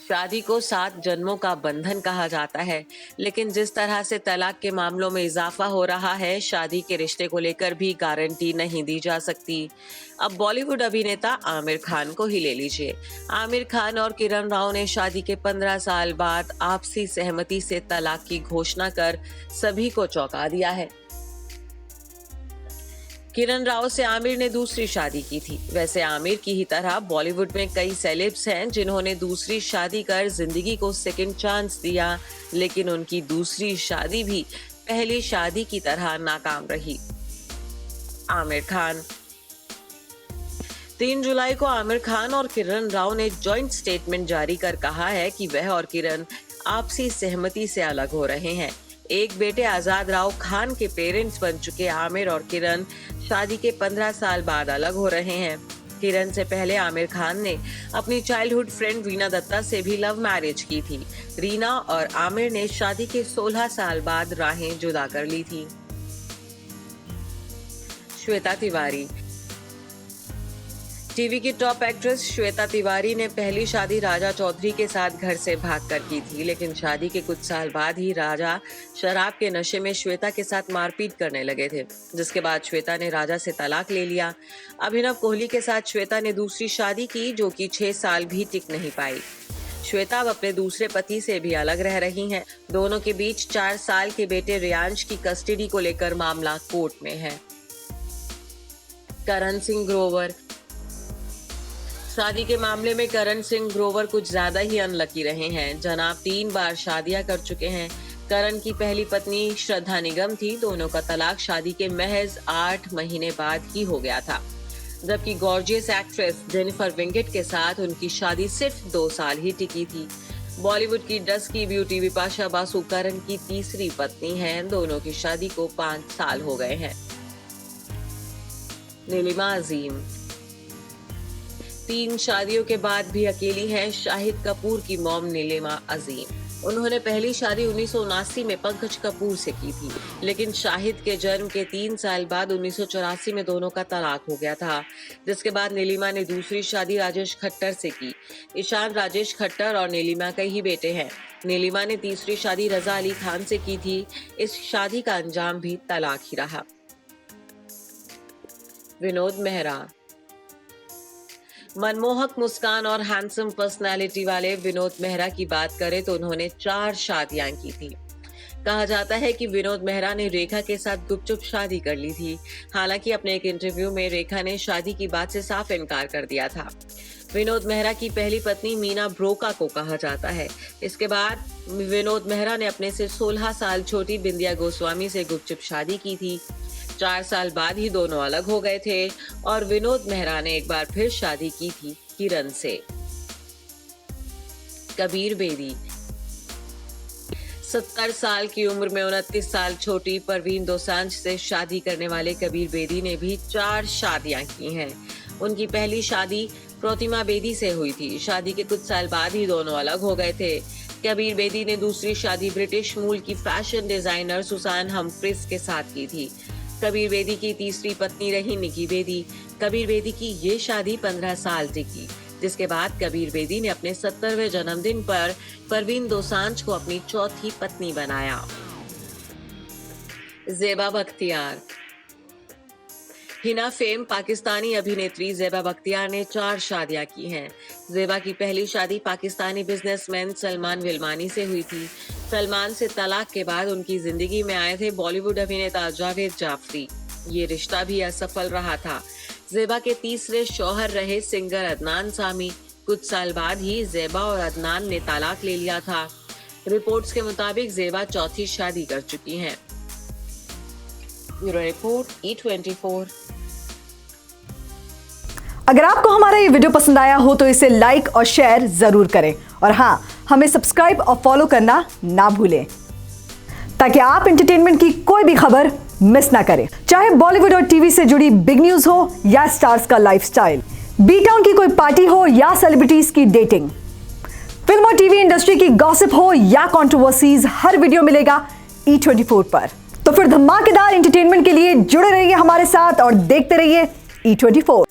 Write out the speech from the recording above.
शादी को 7 जन्मों का बंधन कहा जाता है, लेकिन जिस तरह से तलाक के मामलों में इजाफा हो रहा है, शादी के रिश्ते को लेकर भी गारंटी नहीं दी जा सकती। अब बॉलीवुड अभिनेता आमिर खान को ही ले लीजिए। आमिर खान और किरण राव ने शादी के 15 साल बाद आपसी सहमति से तलाक की घोषणा कर सभी को चौंका दिया है। किरण राव से आमिर ने दूसरी शादी की थी। वैसे आमिर की ही तरह बॉलीवुड में कई सेलेब्स हैं जिन्होंने दूसरी शादी कर जिंदगी को सेकंड चांस दिया, लेकिन उनकी दूसरी शादी भी पहली शादी की तरह नाकाम रही। आमिर खान 3 जुलाई को आमिर खान और किरण राव ने जॉइंट स्टेटमेंट जारी कर कहा है कि वह और किरण आपसी सहमति से अलग हो रहे हैं। एक बेटे आजाद राव खान के पेरेंट्स बन चुके आमिर और किरण शादी के 15 साल बाद अलग हो रहे हैं। किरण से पहले आमिर खान ने अपनी चाइल्डहुड फ्रेंड रीना दत्ता से भी लव मैरिज की थी। रीना और आमिर ने शादी के 16 साल बाद राहें जुदा कर ली थी। श्वेता तिवारी टीवी की टॉप एक्ट्रेस श्वेता तिवारी ने पहली शादी राजा चौधरी के साथ घर से भागकर की थी, लेकिन शादी के कुछ साल बाद ही राजा शराब के नशे में श्वेता के साथ मारपीट करने लगे थे, जिसके बाद श्वेता ने राजा से तलाक ले लिया। अभिनव कोहली के साथ श्वेता ने दूसरी शादी की, जो कि 6 साल भी टिक नहीं पाई। श्वेता अब अपने दूसरे पति से भी अलग रह रही हैं। दोनों के बीच 4 साल के बेटे रियांश की कस्टडी को लेकर मामला कोर्ट में है। करण सिंह ग्रोवर शादी के मामले में करण सिंह ग्रोवर कुछ ज्यादा ही अनलकी रहे हैं। जनाब 3 बार शादियां कर चुके हैं। करण की पहली पत्नी श्रद्धा निगम थी। दोनों का तलाक शादी के महज 8 महीने बाद ही हो गया था, जबकि गॉर्जियस एक्ट्रेस जेनिफर विंगेट के साथ उनकी शादी सिर्फ 2 साल ही टिकी थी। बॉलीवुड की डस्की ब्यूटी बिपाशा बासु करण की तीसरी पत्नी हैं। दोनों की शादी को 5 साल हो गए हैं। नीलिमा अजीम 3 शादियों के बाद भी अकेली हैं शाहिद कपूर की मॉम नीलिमा अजीम। उन्होंने पहली शादी 1979 में पंकज कपूर से की थी, लेकिन शाहिद के जन्म के 3 साल बाद 1984 में दोनों का तलाक हो गया था, जिसके बाद नीलिमा ने दूसरी शादी राजेश खट्टर से की। ईशान राजेश खट्टर और नीलिमा के ही बेटे हैं। नीलिमा ने तीसरी शादी रजा अली खान से की थी। इस शादी का अंजाम भी तलाक ही रहा। विनोद मेहरा मनमोहक मुस्कान और हैंडसम पर्सनालिटी वाले विनोद मेहरा की बात करें तो उन्होंने 4 शादियां की थी। कहा जाता है कि विनोद मेहरा ने रेखा के साथ गुपचुप शादी कर ली थी। हालांकि अपने एक इंटरव्यू में रेखा ने शादी की बात से साफ इनकार कर दिया था। विनोद मेहरा की पहली पत्नी मीना ब्रोका को कहा जाता है। इसके बाद विनोद मेहरा ने अपने से 16 साल छोटी बिंदिया गोस्वामी से गुपचुप शादी की थी। 4 साल बाद ही दोनों अलग हो गए थे और विनोद मेहरा ने एक बार फिर शादी की थी किरण से। कबीर बेदी 70 साल की उम्र में 29 साल छोटी परवीन दोसांझ से शादी करने वाले कबीर बेदी ने भी 4 शादियां की हैं। उनकी पहली शादी प्रतिमा बेदी से हुई थी। शादी के कुछ साल बाद ही दोनों अलग हो गए थे। कबीर बेदी ने दूसरी शादी ब्रिटिश मूल की फैशन डिजाइनर सुसान हम्फ्रीज के साथ की थी। कबीर बेदी की तीसरी पत्नी रही निकी बेदी। कबीर बेदी की ये शादी 15 साल टिकी, जिसके बाद कबीर बेदी ने अपने 70वें जन्मदिन पर परवीन दोसांझ को अपनी चौथी पत्नी बनाया। ज़ेबा बख्तियार हिना फेम पाकिस्तानी अभिनेत्री ज़ेबा बख्तियार ने 4 शादियां की हैं। ज़ेबा की पहली शादी पाकिस्तानी बिजनेसमैन सलमान विल्मानी से हुई थी। सलमान से तलाक के बाद उनकी जिंदगी में आए थे बॉलीवुड अभिनेता जावेद जाफरी। ये रिश्ता भी असफल रहा था। ज़ेबा के तीसरे शौहर रहे सिंगर अदनान सामी। कुछ साल बाद ही ज़ेबा और अदनान ने तलाक ले लिया था। रिपोर्ट्स के मुताबिक ज़ेबा चौथी शादी कर चुकी हैं। Bureau report E24। अगर आपको हमारा ये वीडियो पसंद आया हो तो इसे लाइक और शेयर जरूर करें, और हाँ, हमें सब्सक्राइब और फॉलो करना ना भूलें, ताकि आप एंटरटेनमेंट की कोई भी खबर मिस ना करें। चाहे बॉलीवुड और टीवी से जुड़ी बिग न्यूज हो या स्टार्स का लाइफस्टाइल, बी टाउन की कोई पार्टी हो या सेलिब्रिटीज की डेटिंग, फिल्म और टीवी इंडस्ट्री की गॉसिप हो या कंट्रोवर्सीज, हर वीडियो मिलेगा E24 पर। तो फिर धमाकेदार एंटरटेनमेंट के लिए जुड़े रहिए हमारे साथ और देखते रहिए E24।